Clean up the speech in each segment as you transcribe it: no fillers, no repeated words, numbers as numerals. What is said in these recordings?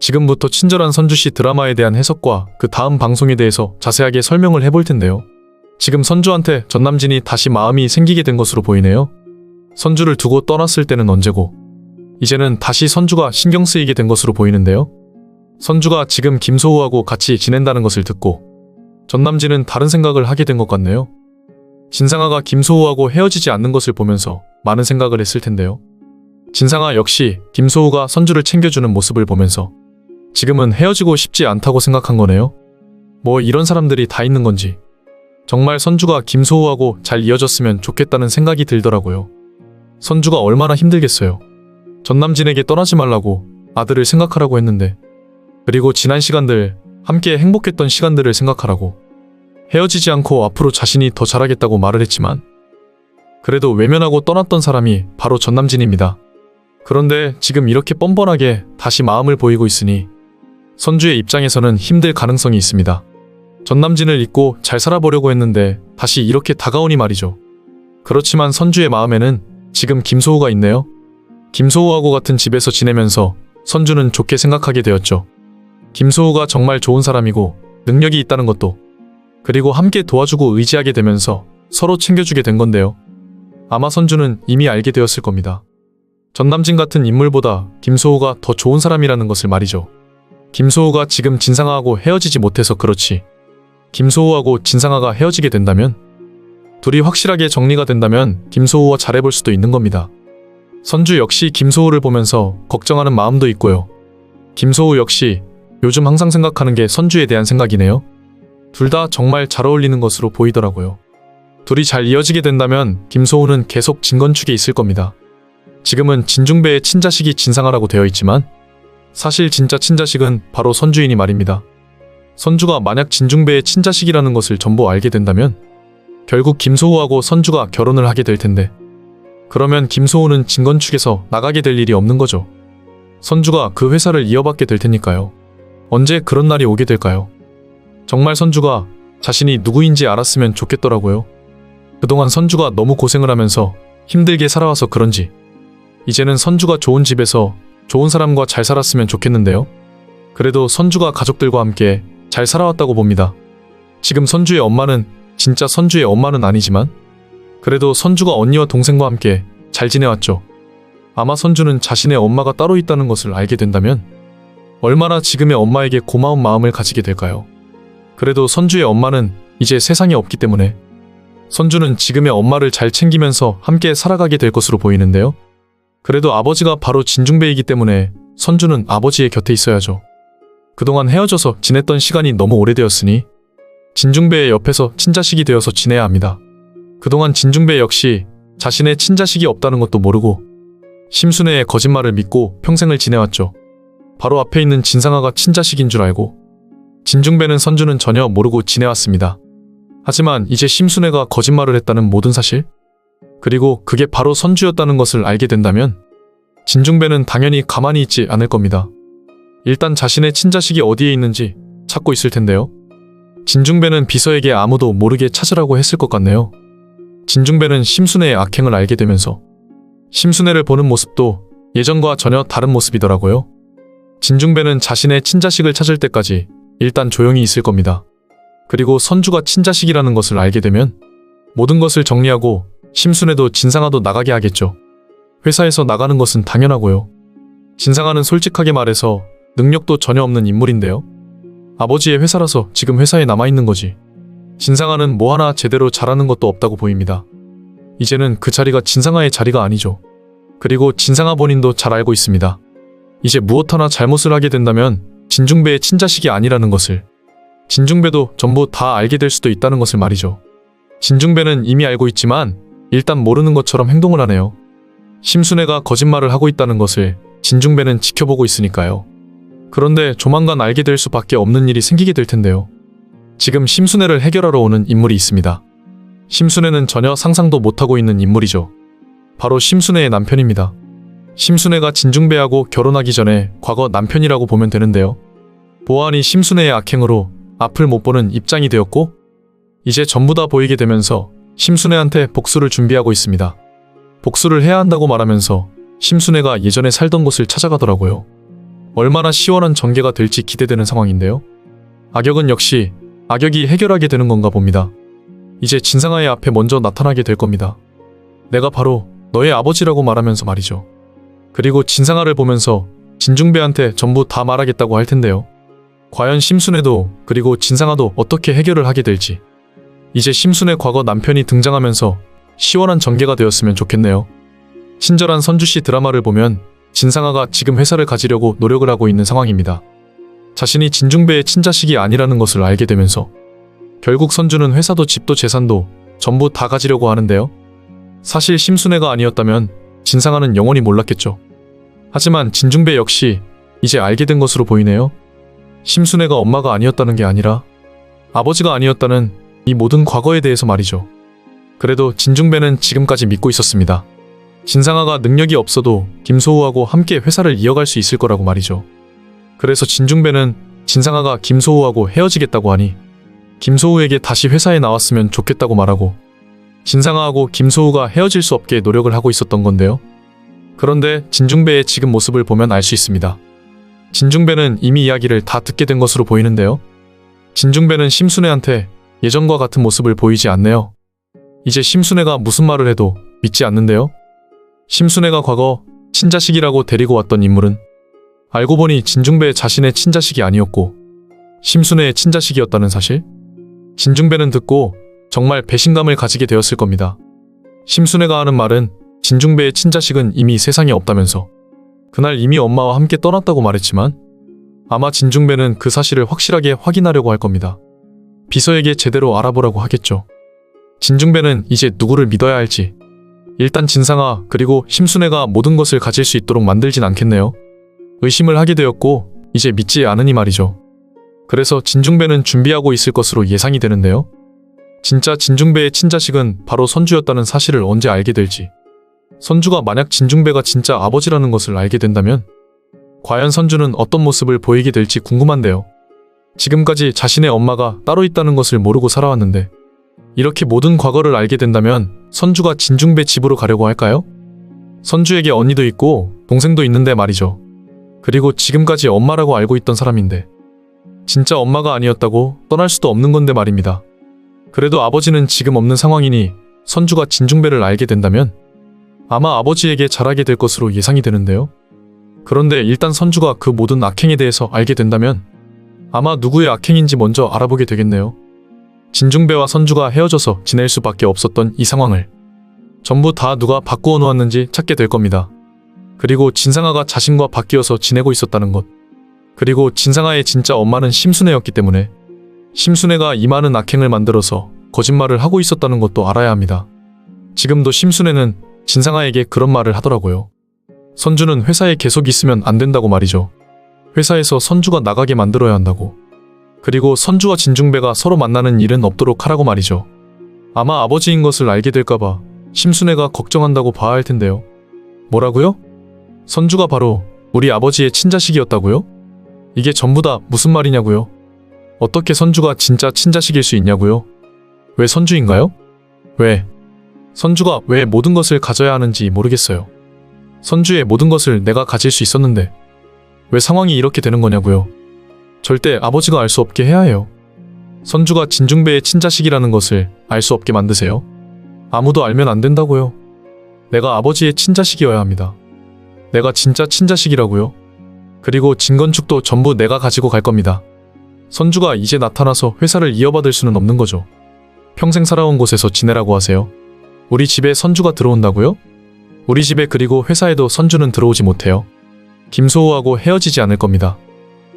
지금부터 친절한 선주씨 드라마에 대한 해석과 그 다음 방송에 대해서 자세하게 설명을 해볼 텐데요. 지금 선주한테 전남진이 다시 마음이 생기게 된 것으로 보이네요. 선주를 두고 떠났을 때는 언제고 이제는 다시 선주가 신경 쓰이게 된 것으로 보이는데요. 선주가 지금 김소우하고 같이 지낸다는 것을 듣고 전남진은 다른 생각을 하게 된 것 같네요. 진상아가 김소우하고 헤어지지 않는 것을 보면서 많은 생각을 했을 텐데요. 진상아 역시 김소우가 선주를 챙겨주는 모습을 보면서 지금은 헤어지고 싶지 않다고 생각한 거네요. 뭐 이런 사람들이 다 있는 건지 정말 선주가 김소우하고 잘 이어졌으면 좋겠다는 생각이 들더라고요. 선주가 얼마나 힘들겠어요. 전남진에게 떠나지 말라고 아들을 생각하라고 했는데, 그리고 지난 시간들 함께 행복했던 시간들을 생각하라고, 헤어지지 않고 앞으로 자신이 더 잘하겠다고 말을 했지만 그래도 외면하고 떠났던 사람이 바로 전남진입니다. 그런데 지금 이렇게 뻔뻔하게 다시 마음을 보이고 있으니 선주의 입장에서는 힘들 가능성이 있습니다. 전남진을 잊고 잘 살아보려고 했는데 다시 이렇게 다가오니 말이죠. 그렇지만 선주의 마음에는 지금 김소우가 있네요. 김소우하고 같은 집에서 지내면서 선주는 좋게 생각하게 되었죠. 김소우가 정말 좋은 사람이고 능력이 있다는 것도, 그리고 함께 도와주고 의지하게 되면서 서로 챙겨주게 된 건데요. 아마 선주는 이미 알게 되었을 겁니다. 전남진 같은 인물보다 김소우가 더 좋은 사람이라는 것을 말이죠. 김소우가 지금 진상아하고 헤어지지 못해서 그렇지, 김소우하고 진상아가 헤어지게 된다면, 둘이 확실하게 정리가 된다면 김소우와 잘해볼 수도 있는 겁니다. 선주 역시 김소우를 보면서 걱정하는 마음도 있고요. 김소우 역시 요즘 항상 생각하는 게 선주에 대한 생각이네요. 둘 다 정말 잘 어울리는 것으로 보이더라고요. 둘이 잘 이어지게 된다면 김소우는 계속 진건축에 있을 겁니다. 지금은 진중배의 친자식이 진상아라고 되어 있지만 사실 진짜 친자식은 바로 선주이니 말입니다. 선주가 만약 진중배의 친자식이라는 것을 전부 알게 된다면 결국 김소우하고 선주가 결혼을 하게 될 텐데, 그러면 김소우는 진건축에서 나가게 될 일이 없는 거죠. 선주가 그 회사를 이어받게 될 테니까요. 언제 그런 날이 오게 될까요? 정말 선주가 자신이 누구인지 알았으면 좋겠더라고요. 그동안 선주가 너무 고생을 하면서 힘들게 살아와서 그런지 이제는 선주가 좋은 집에서 좋은 사람과 잘 살았으면 좋겠는데요. 그래도 선주가 가족들과 함께 잘 살아왔다고 봅니다. 지금 선주의 엄마는 진짜 선주의 엄마는 아니지만 그래도 선주가 언니와 동생과 함께 잘 지내왔죠. 아마 선주는 자신의 엄마가 따로 있다는 것을 알게 된다면 얼마나 지금의 엄마에게 고마운 마음을 가지게 될까요? 그래도 선주의 엄마는 이제 세상에 없기 때문에 선주는 지금의 엄마를 잘 챙기면서 함께 살아가게 될 것으로 보이는데요. 그래도 아버지가 바로 진중배이기 때문에 선주는 아버지의 곁에 있어야죠. 그동안 헤어져서 지냈던 시간이 너무 오래되었으니 진중배의 옆에서 친자식이 되어서 지내야 합니다. 그동안 진중배 역시 자신의 친자식이 없다는 것도 모르고 심순애의 거짓말을 믿고 평생을 지내왔죠. 바로 앞에 있는 진상아가 친자식인 줄 알고 진중배는 선주는 전혀 모르고 지내왔습니다. 하지만 이제 심순애가 거짓말을 했다는 모든 사실, 그리고 그게 바로 선주였다는 것을 알게 된다면 진중배는 당연히 가만히 있지 않을 겁니다. 일단 자신의 친자식이 어디에 있는지 찾고 있을 텐데요. 진중배는 비서에게 아무도 모르게 찾으라고 했을 것 같네요. 진중배는 심순애의 악행을 알게 되면서 심순애를 보는 모습도 예전과 전혀 다른 모습이더라고요. 진중배는 자신의 친자식을 찾을 때까지 일단 조용히 있을 겁니다. 그리고 선주가 친자식이라는 것을 알게 되면 모든 것을 정리하고 심순애도 진상아도 나가게 하겠죠. 회사에서 나가는 것은 당연하고요. 진상아는 솔직하게 말해서 능력도 전혀 없는 인물인데요. 아버지의 회사라서 지금 회사에 남아있는 거지. 진상아는 뭐 하나 제대로 잘하는 것도 없다고 보입니다. 이제는 그 자리가 진상아의 자리가 아니죠. 그리고 진상아 본인도 잘 알고 있습니다. 이제 무엇 하나 잘못을 하게 된다면 진중배의 친자식이 아니라는 것을, 진중배도 전부 다 알게 될 수도 있다는 것을 말이죠. 진중배는 이미 알고 있지만 일단 모르는 것처럼 행동을 하네요. 심순애가 거짓말을 하고 있다는 것을 진중배는 지켜보고 있으니까요. 그런데 조만간 알게 될 수밖에 없는 일이 생기게 될 텐데요. 지금 심순애를 해결하러 오는 인물이 있습니다. 심순애는 전혀 상상도 못하고 있는 인물이죠. 바로 심순애의 남편입니다. 심순애가 진중배하고 결혼하기 전에 과거 남편이라고 보면 되는데요. 보안이 심순애의 악행으로 앞을 못 보는 입장이 되었고 이제 전부 다 보이게 되면서 심순애한테 복수를 준비하고 있습니다. 복수를 해야 한다고 말하면서 심순애가 예전에 살던 곳을 찾아가더라고요. 얼마나 시원한 전개가 될지 기대되는 상황인데요. 악역은 역시 악역이 해결하게 되는 건가 봅니다. 이제 진상아의 앞에 먼저 나타나게 될 겁니다. 내가 바로 너의 아버지라고 말하면서 말이죠. 그리고 진상아를 보면서 진중배한테 전부 다 말하겠다고 할 텐데요. 과연 심순애도 그리고 진상아도 어떻게 해결을 하게 될지. 이제 심순애 과거 남편이 등장하면서 시원한 전개가 되었으면 좋겠네요. 친절한 선주씨 드라마를 보면 진상아가 지금 회사를 가지려고 노력을 하고 있는 상황입니다. 자신이 진중배의 친자식이 아니라는 것을 알게 되면서 결국 선주는 회사도 집도 재산도 전부 다 가지려고 하는데요. 사실 심순애가 아니었다면 진상아는 영원히 몰랐겠죠. 하지만 진중배 역시 이제 알게 된 것으로 보이네요. 심순애가 엄마가 아니었다는 게 아니라 아버지가 아니었다는 이 모든 과거에 대해서 말이죠. 그래도 진중배는 지금까지 믿고 있었습니다. 진상아가 능력이 없어도 김소우하고 함께 회사를 이어갈 수 있을 거라고 말이죠. 그래서 진중배는 진상아가 김소우하고 헤어지겠다고 하니 김소우에게 다시 회사에 나왔으면 좋겠다고 말하고 진상아하고 김소우가 헤어질 수 없게 노력을 하고 있었던 건데요. 그런데 진중배의 지금 모습을 보면 알 수 있습니다. 진중배는 이미 이야기를 다 듣게 된 것으로 보이는데요. 진중배는 심순애한테 예전과 같은 모습을 보이지 않네요. 이제 심순애가 무슨 말을 해도 믿지 않는데요. 심순애가 과거 친자식이라고 데리고 왔던 인물은 알고 보니 진중배 자신의 친자식이 아니었고 심순애의 친자식이었다는 사실? 진중배는 듣고 정말 배신감을 가지게 되었을 겁니다. 심순애가 하는 말은 진중배의 친자식은 이미 세상에 없다면서 그날 이미 엄마와 함께 떠났다고 말했지만 아마 진중배는 그 사실을 확실하게 확인하려고 할 겁니다. 비서에게 제대로 알아보라고 하겠죠. 진중배는 이제 누구를 믿어야 할지 일단 진상아 그리고 심순애가 모든 것을 가질 수 있도록 만들진 않겠네요. 의심을 하게 되었고 이제 믿지 않으니 말이죠. 그래서 진중배는 준비하고 있을 것으로 예상이 되는데요. 진짜 진중배의 친자식은 바로 선주였다는 사실을 언제 알게 될지. 선주가 만약 진중배가 진짜 아버지라는 것을 알게 된다면 과연 선주는 어떤 모습을 보이게 될지 궁금한데요. 지금까지 자신의 엄마가 따로 있다는 것을 모르고 살아왔는데 이렇게 모든 과거를 알게 된다면 선주가 진중배 집으로 가려고 할까요? 선주에게 언니도 있고 동생도 있는데 말이죠. 그리고 지금까지 엄마라고 알고 있던 사람인데 진짜 엄마가 아니었다고 떠날 수도 없는 건데 말입니다. 그래도 아버지는 지금 없는 상황이니 선주가 진중배를 알게 된다면 아마 아버지에게 잘하게 될 것으로 예상이 되는데요. 그런데 일단 선주가 그 모든 악행에 대해서 알게 된다면 아마 누구의 악행인지 먼저 알아보게 되겠네요. 진중배와 선주가 헤어져서 지낼 수밖에 없었던 이 상황을 전부 다 누가 바꾸어 놓았는지 찾게 될 겁니다. 그리고 진상아가 자신과 바뀌어서 지내고 있었다는 것. 그리고 진상아의 진짜 엄마는 심순애였기 때문에 심순애가 이 많은 악행을 만들어서 거짓말을 하고 있었다는 것도 알아야 합니다. 지금도 심순애는 진상아에게 그런 말을 하더라고요. 선주는 회사에 계속 있으면 안 된다고 말이죠. 회사에서 선주가 나가게 만들어야 한다고. 그리고 선주와 진중배가 서로 만나는 일은 없도록 하라고 말이죠. 아마 아버지인 것을 알게 될까봐 심순애가 걱정한다고 봐야 할 텐데요. 뭐라고요? 선주가 바로 우리 아버지의 친자식이었다고요? 이게 전부 다 무슨 말이냐고요? 어떻게 선주가 진짜 친자식일 수 있냐고요? 왜 선주인가요? 왜? 선주가 왜 모든 것을 가져야 하는지 모르겠어요. 선주의 모든 것을 내가 가질 수 있었는데 왜 상황이 이렇게 되는 거냐고요? 절대 아버지가 알 수 없게 해야 해요. 선주가 진중배의 친자식이라는 것을 알 수 없게 만드세요. 아무도 알면 안 된다고요. 내가 아버지의 친자식이어야 합니다. 내가 진짜 친자식이라고요. 그리고 진건축도 전부 내가 가지고 갈 겁니다. 선주가 이제 나타나서 회사를 이어받을 수는 없는 거죠. 평생 살아온 곳에서 지내라고 하세요. 우리 집에 선주가 들어온다고요? 우리 집에 그리고 회사에도 선주는 들어오지 못해요. 김소우하고 헤어지지 않을 겁니다.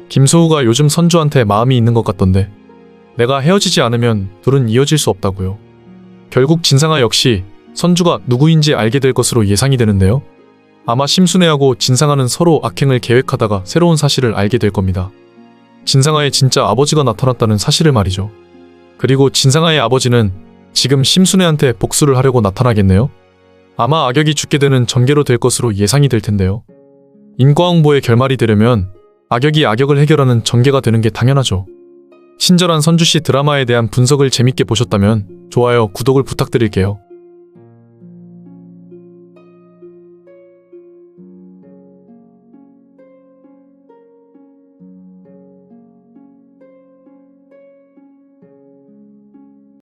김소우가 요즘 선주한테 마음이 있는 것 같던데 내가 헤어지지 않으면 둘은 이어질 수 없다고요. 결국 진상아 역시 선주가 누구인지 알게 될 것으로 예상이 되는데요. 아마 심순애하고 진상아는 서로 악행을 계획하다가 새로운 사실을 알게 될 겁니다. 진상아의 진짜 아버지가 나타났다는 사실을 말이죠. 그리고 진상아의 아버지는 지금 심순애한테 복수를 하려고 나타나겠네요. 아마 악역이 죽게 되는 전개로 될 것으로 예상이 될 텐데요. 인과응보의 결말이 되려면 악역이 악역을 해결하는 전개가 되는 게 당연하죠. 친절한 선주씨 드라마에 대한 분석을 재밌게 보셨다면 좋아요, 구독을 부탁드릴게요.